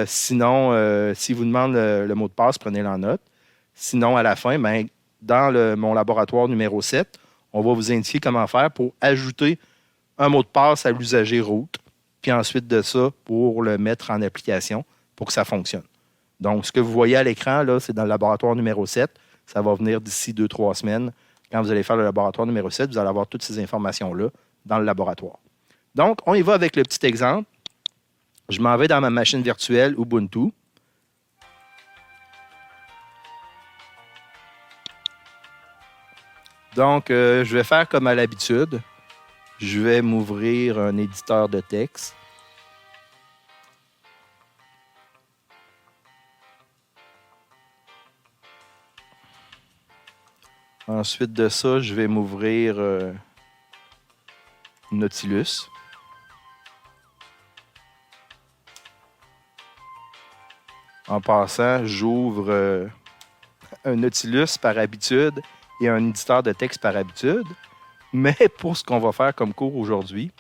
Speaker 2: Sinon, s'il vous demande le mot de passe, prenez-le en note. Sinon, à la fin, ben, dans mon laboratoire numéro 7, on va vous indiquer comment faire pour ajouter un mot de passe à l'usager root. Puis ensuite de ça, pour le mettre en application pour que ça fonctionne. Donc, ce que vous voyez à l'écran, là, c'est dans le laboratoire numéro 7. Ça va venir d'ici 2-3 semaines. Quand vous allez faire le laboratoire numéro 7, vous allez avoir toutes ces informations-là dans le laboratoire. Donc, on y va avec le petit exemple. Je m'en vais dans ma machine virtuelle Ubuntu. Donc, je vais faire comme à l'habitude. Je vais m'ouvrir un éditeur de texte. Ensuite de ça, je vais m'ouvrir Nautilus. En passant, j'ouvre un Nautilus par habitude et un éditeur de texte par habitude. Mais pour ce qu'on va faire comme cours aujourd'hui,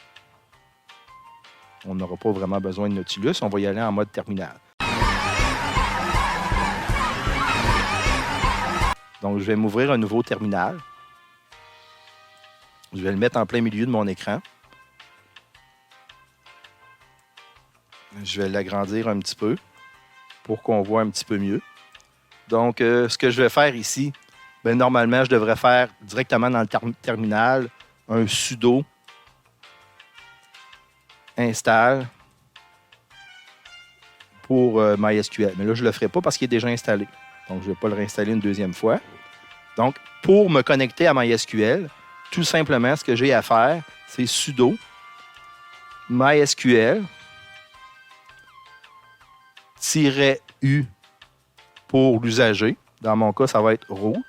Speaker 2: on n'aura pas vraiment besoin de Nautilus. On va y aller en mode terminal. Donc, je vais m'ouvrir un nouveau terminal. Je vais le mettre en plein milieu de mon écran. Je vais l'agrandir un petit peu pour qu'on voit un petit peu mieux. Donc, ce que je vais faire ici, bien, normalement, je devrais faire directement dans le terminal un sudo install pour MySQL. Mais là, je ne le ferai pas parce qu'il est déjà installé. Donc, je ne vais pas le réinstaller une deuxième fois. Donc, pour me connecter à MySQL, tout simplement, ce que j'ai à faire, c'est sudo MySQL -u pour l'usager. Dans mon cas, ça va être root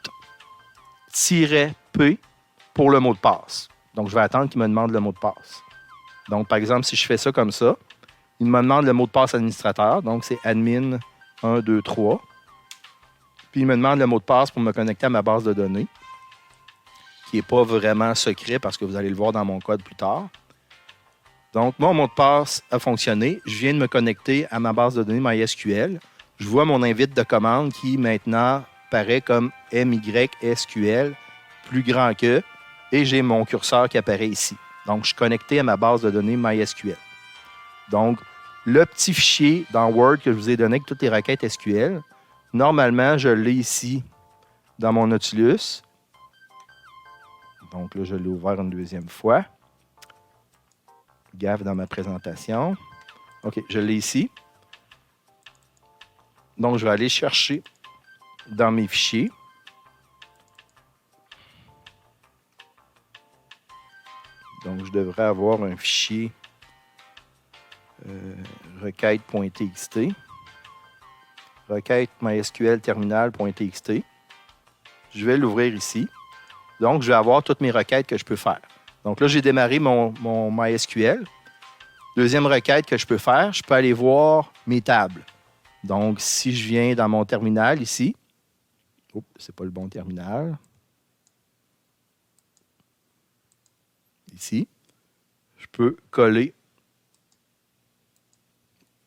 Speaker 2: -p pour le mot de passe. Donc, je vais attendre qu'il me demande le mot de passe. Donc, par exemple, si je fais ça comme ça, il me demande le mot de passe administrateur. Donc, c'est admin 1, 2, 3. Puis, il me demande le mot de passe pour me connecter à ma base de données, qui n'est pas vraiment secret parce que vous allez le voir dans mon code plus tard. Donc, mon mot de passe a fonctionné. Je viens de me connecter à ma base de données MySQL. Je vois mon invite de commande qui, maintenant, paraît comme MYSQL, plus grand que, et j'ai mon curseur qui apparaît ici. Donc, je suis connecté à ma base de données MySQL. Donc, le petit fichier dans Word que je vous ai donné avec toutes les requêtes SQL, normalement, je l'ai ici dans mon Nautilus. Donc là, je l'ai ouvert une deuxième fois. Gaffe dans ma présentation. OK, je l'ai ici. Donc, je vais aller chercher dans mes fichiers. Donc, je devrais avoir un fichier requête.txt. Requête MySQL terminal.txt. Je vais l'ouvrir ici. Donc, je vais avoir toutes mes requêtes que je peux faire. Donc là, j'ai démarré mon MySQL. Deuxième requête que je peux faire, je peux aller voir mes tables. Donc, si je viens dans mon terminal ici, ce n'est pas le bon terminal. ici. Je peux coller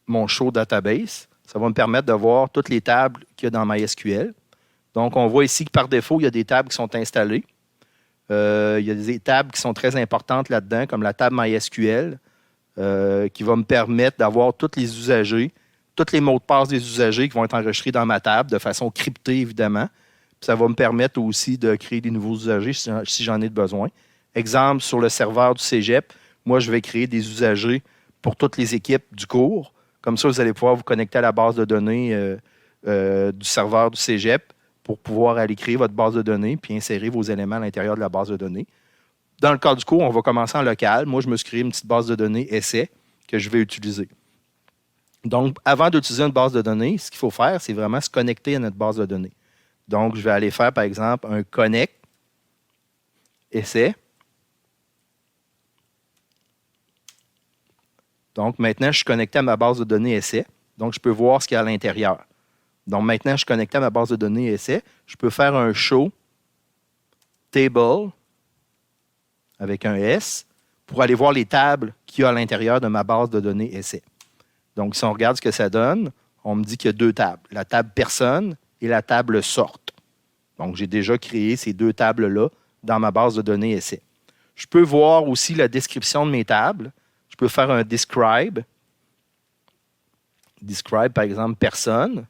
Speaker 2: mon show database. Ça va me permettre de voir toutes les tables qu'il y a dans MySQL. Donc, on voit ici que par défaut, il y a des tables qui sont installées. Il y a des tables qui sont très importantes là-dedans, comme la table MySQL, qui va me permettre d'avoir tous les usagers, tous les mots de passe des usagers qui vont être enregistrés dans ma table de façon cryptée, évidemment. Puis ça va me permettre aussi de créer des nouveaux usagers si j'en ai besoin. Exemple, sur le serveur du Cégep, moi, je vais créer des usagers pour toutes les équipes du cours. Comme ça, vous allez pouvoir vous connecter à la base de données du serveur du Cégep pour pouvoir aller créer votre base de données puis insérer vos éléments à l'intérieur de la base de données. Dans le cas du cours, on va commencer en local. Moi, je me suis créé une petite base de données essai que je vais utiliser. Donc, avant d'utiliser une base de données, ce qu'il faut faire, c'est vraiment se connecter à notre base de données. Donc, je vais aller faire, par exemple, un connect essai. Donc, maintenant, je suis connecté à ma base de données essai. Donc, je peux voir ce qu'il y a à l'intérieur. Donc, maintenant, je suis connecté à ma base de données essai. Je peux faire un show table avec un S pour aller voir les tables qu'il y a à l'intérieur de ma base de données essai. Donc, si on regarde ce que ça donne, on me dit qu'il y a deux tables, la table personne et la table sorte. Donc, j'ai déjà créé ces deux tables-là dans ma base de données essai. Je peux voir aussi la description de mes tables. Je peux faire un describe. Describe, par exemple, personne.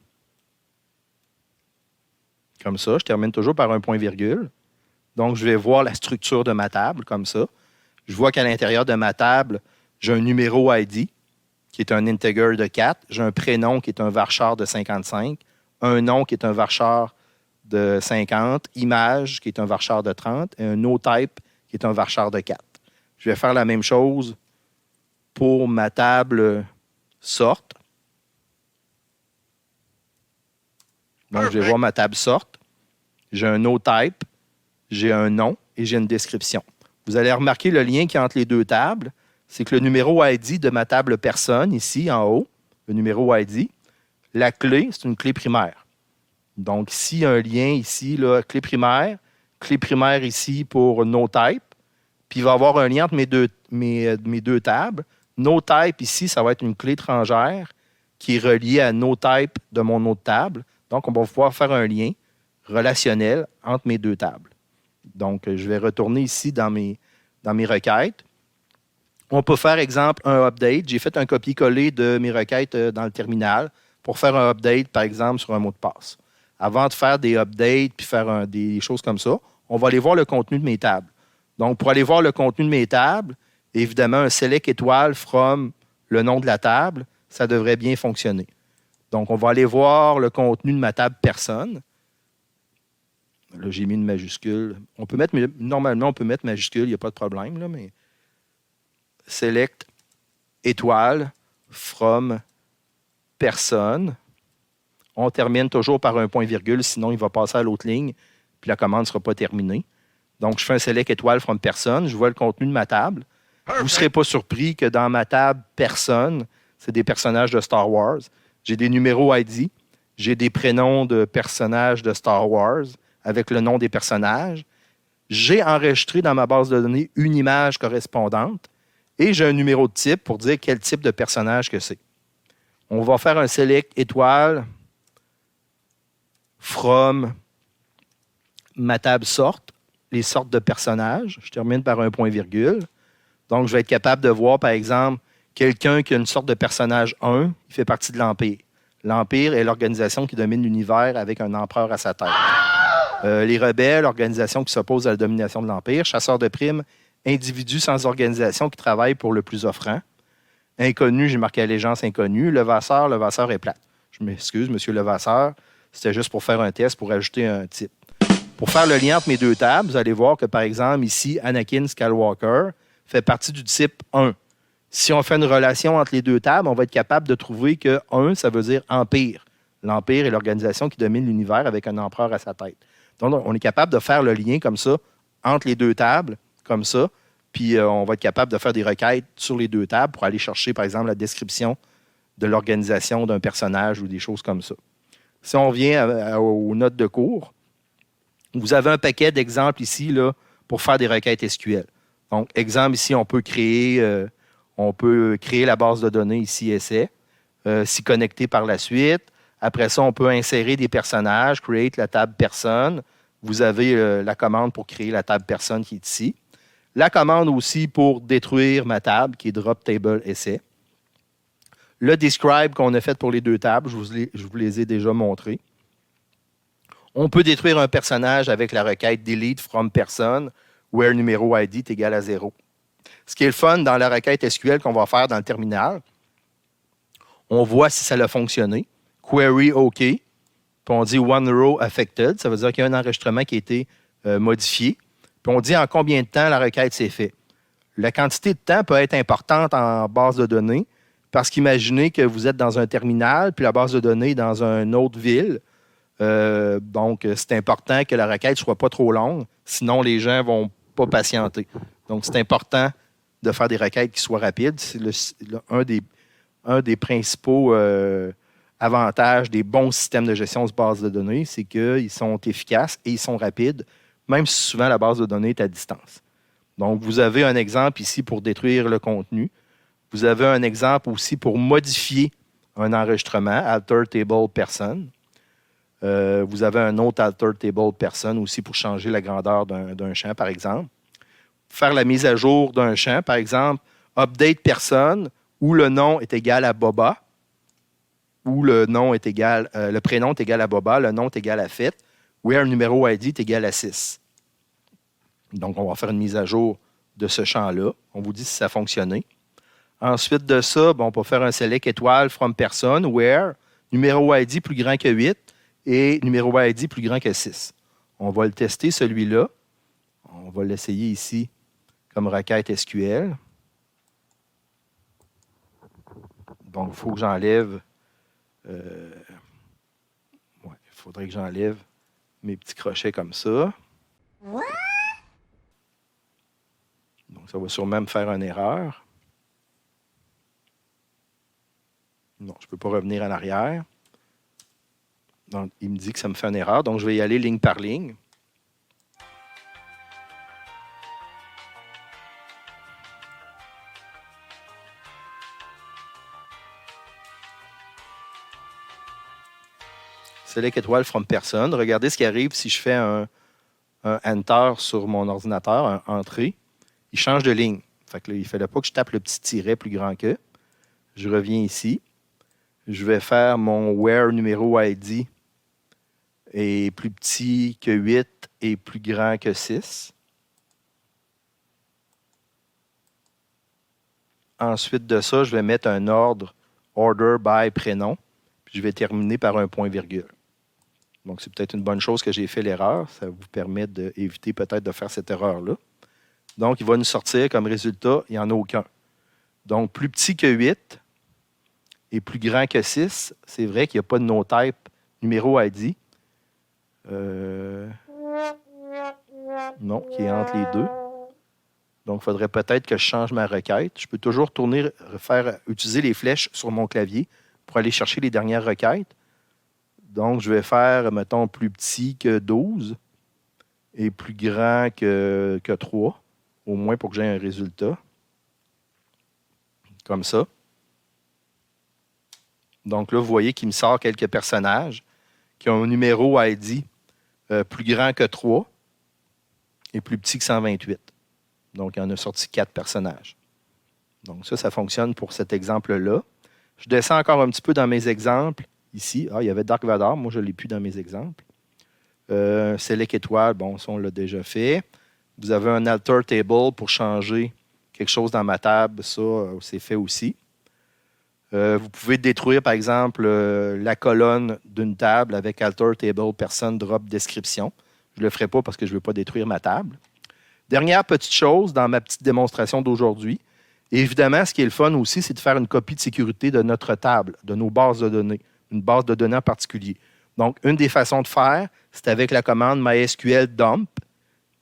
Speaker 2: Comme ça, je termine toujours par un point-virgule. Donc, je vais voir la structure de ma table, comme ça. Je vois qu'à l'intérieur de ma table, j'ai un numéro ID, qui est un integer de 4. J'ai un prénom qui est un varchar de 55. Un nom qui est un varchar de 50. Image qui est un varchar de 30. Et un no-type qui est un varchar de 4. Je vais faire la même chose pour ma table sorte. Donc, je vais voir ma table sorte. J'ai un no-type, j'ai un nom et j'ai une description. Vous allez remarquer le lien qui est entre les deux tables. C'est que le numéro ID de ma table personne, ici, en haut, le numéro ID, la clé, c'est une clé primaire. Donc, ici, il y a un lien ici, là, clé primaire ici pour no-type. Puis, il va y avoir un lien entre mes deux tables. No-type, ici, ça va être une clé étrangère qui est reliée à no-type de mon autre table. Donc, on va pouvoir faire un lien relationnel entre mes deux tables. Donc, je vais retourner ici dans mes requêtes. On peut faire, exemple, un update. J'ai fait un copier-coller de mes requêtes dans le terminal pour faire un update, par exemple, sur un mot de passe. Avant de faire des updates puis faire des choses comme ça, on va aller voir le contenu de mes tables. Donc, pour aller voir le contenu de mes tables, évidemment, un select étoile from le nom de la table, ça devrait bien fonctionner. Donc, on va aller voir le contenu de ma table personne. Là, j'ai mis une majuscule. Normalement, on peut mettre majuscule, il n'y a pas de problème, là, mais select étoile from personne. On termine toujours par un point-virgule, sinon il va passer à l'autre ligne, puis la commande ne sera pas terminée. Donc, je fais un select étoile from personne, je vois le contenu de ma table. Vous ne serez pas surpris que dans ma table personne, c'est des personnages de Star Wars. J'ai des numéros ID, j'ai des prénoms de personnages de Star Wars avec le nom des personnages. J'ai enregistré dans ma base de données une image correspondante et j'ai un numéro de type pour dire quel type de personnage que c'est. On va faire un select étoile from ma table sorte, les sortes de personnages. Je termine par un point-virgule. Donc, je vais être capable de voir, par exemple, quelqu'un qui a une sorte de personnage 1, il fait partie de l'Empire. L'Empire est l'organisation qui domine l'univers avec un empereur à sa tête. Les rebelles, l'organisation qui s'oppose à la domination de l'Empire. Chasseurs de primes, individus sans organisation qui travaillent pour le plus offrant. Inconnu, j'ai marqué allégeance inconnue. Levasseur est plate. Je m'excuse, monsieur Levasseur. C'était juste pour faire un test, pour ajouter un type. Pour faire le lien entre mes deux tables, vous allez voir que, par exemple, ici, Anakin Skywalker fait partie du type 1. Si on fait une relation entre les deux tables, on va être capable de trouver que 1, ça veut dire Empire. L'Empire est l'organisation qui domine l'univers avec un empereur à sa tête. Donc, on est capable de faire le lien comme ça entre les deux tables, comme ça, puis on va être capable de faire des requêtes sur les deux tables pour aller chercher, par exemple, la description de l'organisation d'un personnage ou des choses comme ça. Si on vient aux notes de cours, vous avez un paquet d'exemples ici là, pour faire des requêtes SQL. Donc, exemple ici, on peut créer la base de données ici, essai, s'y connecter par la suite. Après ça, on peut insérer des personnages, create la table personne. Vous avez la commande pour créer la table personne qui est ici. La commande aussi pour détruire ma table, qui est drop table essai. Le describe qu'on a fait pour les deux tables, je vous les ai déjà montrés. On peut détruire un personnage avec la requête delete from person, where numéro ID est égal à 0. Ce qui est le fun dans la requête SQL qu'on va faire dans le terminal, on voit si ça a fonctionné. Query OK. Puis on dit one row affected. Ça veut dire qu'il y a un enregistrement qui a été modifié. Puis on dit en combien de temps la requête s'est faite. La quantité de temps peut être importante en base de données parce qu'imaginez que vous êtes dans un terminal puis la base de données est dans une autre ville. Donc, c'est important que la requête ne soit pas trop longue. Sinon, les gens ne vont pas patienter. Donc, c'est important de faire des requêtes qui soient rapides. C'est un des principaux avantages des bons systèmes de gestion de base de données, c'est qu'ils sont efficaces et ils sont rapides, même si souvent la base de données est à distance. Donc, vous avez un exemple ici pour détruire le contenu. Vous avez un exemple aussi pour modifier un enregistrement, alter table person. Vous avez un autre alter table person aussi pour changer la grandeur d'un champ, par exemple. Faire la mise à jour d'un champ, par exemple, update person, où le nom est égal à Boba, où le prénom est égal à Boba, le nom est égal à Fit, where numéro ID est égal à 6. Donc, on va faire une mise à jour de ce champ-là. On vous dit si ça a fonctionné. Ensuite de ça, on peut faire un select étoile from person, where numéro ID plus grand que 8 et numéro ID plus grand que 6. On va le tester, celui-là. On va l'essayer ici comme requête SQL. Donc, il faut que j'enlève... il faudrait que j'enlève mes petits crochets comme ça. Donc, ça va sûrement me faire une erreur. Non, je ne peux pas revenir en arrière. Donc, il me dit que ça me fait une erreur. Donc, je vais y aller ligne par ligne. Select étoile from person. Regardez ce qui arrive si je fais un Enter sur mon ordinateur, un Entrée. Il change de ligne. Fait que là, il ne fallait pas que je tape le petit tiret plus grand que. Je reviens ici. Je vais faire mon where numéro ID est plus petit que 8 et plus grand que 6. Ensuite de ça, je vais mettre un ordre order by prénom. Puis je vais terminer par un point-virgule. Donc, c'est peut-être une bonne chose que j'ai fait l'erreur. Ça vous permet d'éviter peut-être de faire cette erreur-là. Donc, il va nous sortir comme résultat, il n'y en a aucun. Donc, plus petit que 8 et plus grand que 6, c'est vrai qu'il n'y a pas de no-type numéro ID. Non, qui est entre les deux. Donc, il faudrait peut-être que je change ma requête. Je peux toujours utiliser les flèches sur mon clavier pour aller chercher les dernières requêtes. Donc, je vais faire, mettons, plus petit que 12 et plus grand que 3, au moins pour que j'aie un résultat. Comme ça. Donc là, vous voyez qu'il me sort quelques personnages qui ont un numéro ID plus grand que 3 et plus petit que 128. Donc, il en a sorti 4 personnages. Donc, ça fonctionne pour cet exemple-là. Je descends encore un petit peu dans mes exemples. Ici, il y avait Dark Vador. Moi, je ne l'ai plus dans mes exemples. Select étoile, ça, on l'a déjà fait. Vous avez un alter table pour changer quelque chose dans ma table. Ça, c'est fait aussi. Vous pouvez détruire, par exemple, la colonne d'une table avec alter table person drop description. Je ne le ferai pas parce que je ne veux pas détruire ma table. Dernière petite chose dans ma petite démonstration d'aujourd'hui. Évidemment, ce qui est le fun aussi, c'est de faire une copie de sécurité de notre table, de nos bases de données, une base de données en particulier. Donc, une des façons de faire, c'est avec la commande MySQL dump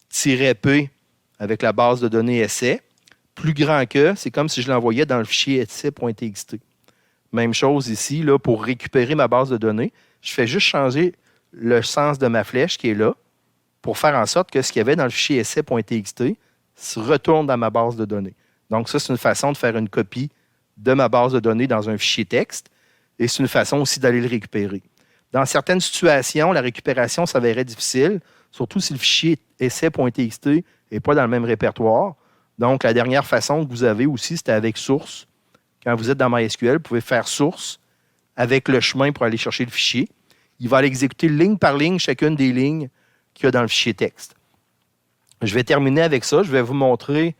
Speaker 2: -p avec la base de données essai. Plus grand que, c'est comme si je l'envoyais dans le fichier essai.txt. Même chose ici, là, pour récupérer ma base de données, je fais juste changer le sens de ma flèche qui est là pour faire en sorte que ce qu'il y avait dans le fichier essai.txt, se retourne dans ma base de données. Donc, ça, c'est une façon de faire une copie de ma base de données dans un fichier texte et c'est une façon aussi d'aller le récupérer. Dans certaines situations, la récupération s'avérait difficile, surtout si le fichier essai.txt n'est pas dans le même répertoire. Donc, la dernière façon que vous avez aussi, c'était avec source. Quand vous êtes dans MySQL, vous pouvez faire source avec le chemin pour aller chercher le fichier. Il va aller exécuter ligne par ligne chacune des lignes qu'il y a dans le fichier texte. Je vais terminer avec ça. Je vais vous montrer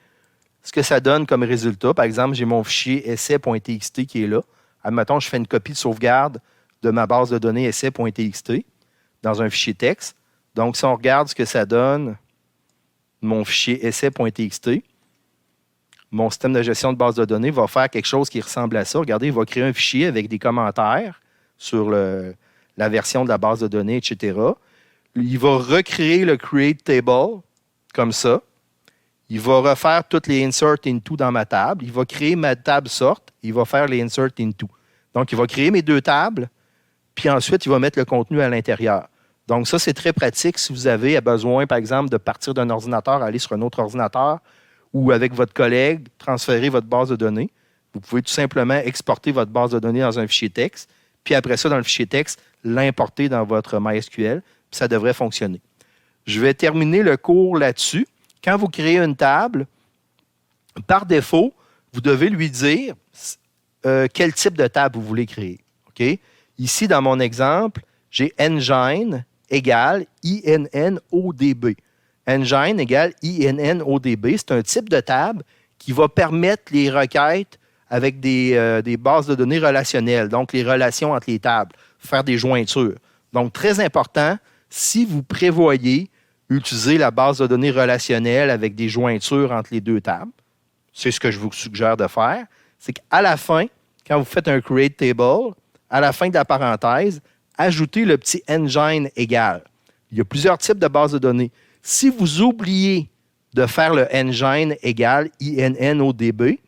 Speaker 2: ce que ça donne comme résultat. Par exemple, j'ai mon fichier essai.txt qui est là. Admettons, je fais une copie de sauvegarde de ma base de données essai.txt dans un fichier texte. Donc, si on regarde ce que ça donne, mon fichier essai.txt, mon système de gestion de base de données va faire quelque chose qui ressemble à ça. Regardez, il va créer un fichier avec des commentaires sur la version de la base de données, etc. Il va recréer le create table comme ça. Il va refaire toutes les insert into dans ma table. Il va créer ma table sort. Il va faire les insert into. Donc, il va créer mes deux tables, puis ensuite, il va mettre le contenu à l'intérieur. Donc, ça, c'est très pratique si vous avez besoin, par exemple, de partir d'un ordinateur, aller sur un autre ordinateur, ou avec votre collègue, transférer votre base de données. Vous pouvez tout simplement exporter votre base de données dans un fichier texte, puis après ça, dans le fichier texte, l'importer dans votre MySQL, puis ça devrait fonctionner. Je vais terminer le cours là-dessus. Quand vous créez une table, par défaut, vous devez lui dire quel type de table vous voulez créer. OK? Ici, dans mon exemple, j'ai engine égale INNODB. Engine égale INNODB. C'est un type de table qui va permettre les requêtes avec des bases de données relationnelles, donc les relations entre les tables, faire des jointures. Donc, très important, si vous prévoyez utiliser la base de données relationnelle avec des jointures entre les deux tables, c'est ce que je vous suggère de faire, c'est qu'à la fin, quand vous faites un create table, à la fin de la parenthèse, ajoutez le petit engine égal. Il y a plusieurs types de bases de données. Si vous oubliez de faire le engine égal INNODB,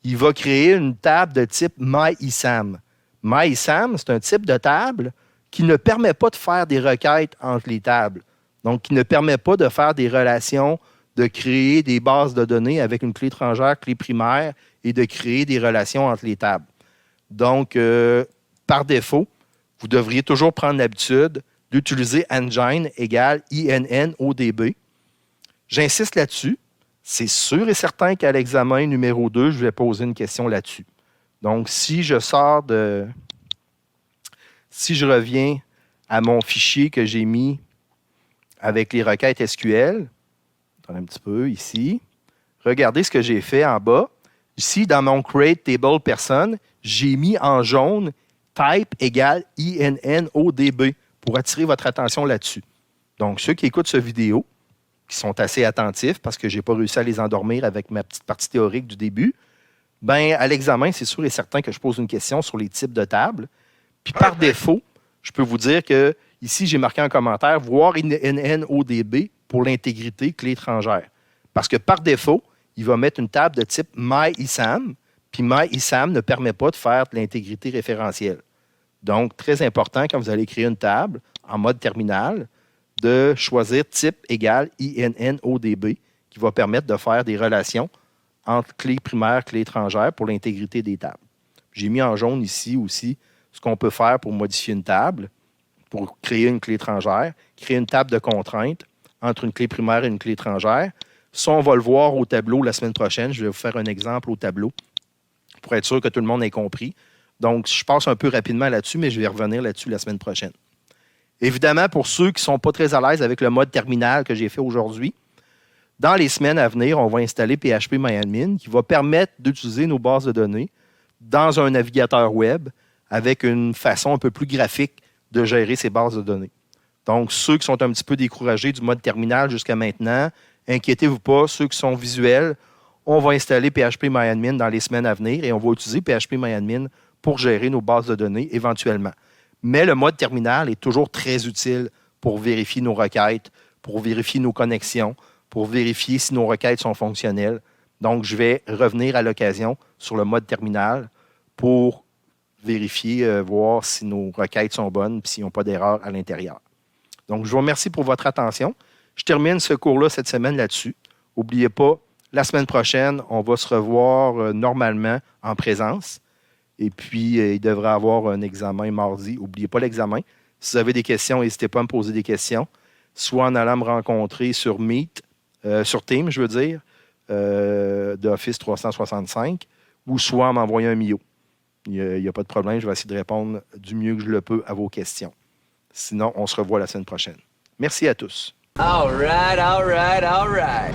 Speaker 2: il va créer une table de type MyISAM. MyISAM, c'est un type de table qui ne permet pas de faire des requêtes entre les tables. Donc, qui ne permet pas de faire des relations, de créer des bases de données avec une clé étrangère, clé primaire, et de créer des relations entre les tables. Donc, par défaut, vous devriez toujours prendre l'habitude d'utiliser engine égale INNODB. J'insiste là-dessus. C'est sûr et certain qu'à l'examen numéro 2, je vais poser une question là-dessus. Donc, si je reviens à mon fichier que j'ai mis avec les requêtes SQL, attendez un petit peu ici, regardez ce que j'ai fait en bas. Ici, dans mon create table person, j'ai mis en jaune type égale INNODB pour attirer votre attention là-dessus. Donc, ceux qui écoutent cette vidéo, qui sont assez attentifs parce que je n'ai pas réussi à les endormir avec ma petite partie théorique du début, bien, à l'examen, c'est sûr et certain que je pose une question sur les types de tables. Puis par défaut, je peux vous dire que ici, j'ai marqué un commentaire, voir INNODB pour l'intégrité clé étrangère. Parce que par défaut, il va mettre une table de type MyISAM, puis MyISAM ne permet pas de faire de l'intégrité référentielle. Donc, très important quand vous allez créer une table en mode terminal, de choisir type égale INNODB, qui va permettre de faire des relations entre clé primaire et clé étrangère pour l'intégrité des tables. J'ai mis en jaune ici aussi ce qu'on peut faire pour modifier une table, pour créer une clé étrangère, créer une table de contraintes entre une clé primaire et une clé étrangère. Ça, on va le voir au tableau la semaine prochaine. Je vais vous faire un exemple au tableau pour être sûr que tout le monde ait compris. Donc, je passe un peu rapidement là-dessus, mais je vais revenir là-dessus la semaine prochaine. Évidemment, pour ceux qui ne sont pas très à l'aise avec le mode terminal que j'ai fait aujourd'hui, dans les semaines à venir, on va installer PHPMyAdmin qui va permettre d'utiliser nos bases de données dans un navigateur web avec une façon un peu plus graphique de gérer ces bases de données. Donc, ceux qui sont un petit peu découragés du mode terminal jusqu'à maintenant, inquiétez-vous pas, ceux qui sont visuels, on va installer PHPMyAdmin dans les semaines à venir et on va utiliser PHPMyAdmin pour gérer nos bases de données éventuellement. Mais le mode terminal est toujours très utile pour vérifier nos requêtes, pour vérifier nos connexions, pour vérifier si nos requêtes sont fonctionnelles. Donc, je vais revenir à l'occasion sur le mode terminal pour vérifier, voir si nos requêtes sont bonnes et s'ils n'ont pas d'erreur à l'intérieur. Donc, je vous remercie pour votre attention. Je termine ce cours-là cette semaine là-dessus. N'oubliez pas, la semaine prochaine, on va se revoir normalement en présence. Et puis, il devrait y avoir un examen mardi. N'oubliez pas l'examen. Si vous avez des questions, n'hésitez pas à me poser des questions. Soit en allant me rencontrer sur Meet, sur Teams, je veux dire, d'Office 365, ou soit en m'envoyant un MIO. Il n'y a pas de problème. Je vais essayer de répondre du mieux que je le peux à vos questions. Sinon, on se revoit la semaine prochaine. Merci à tous.
Speaker 1: All right, all right, all right.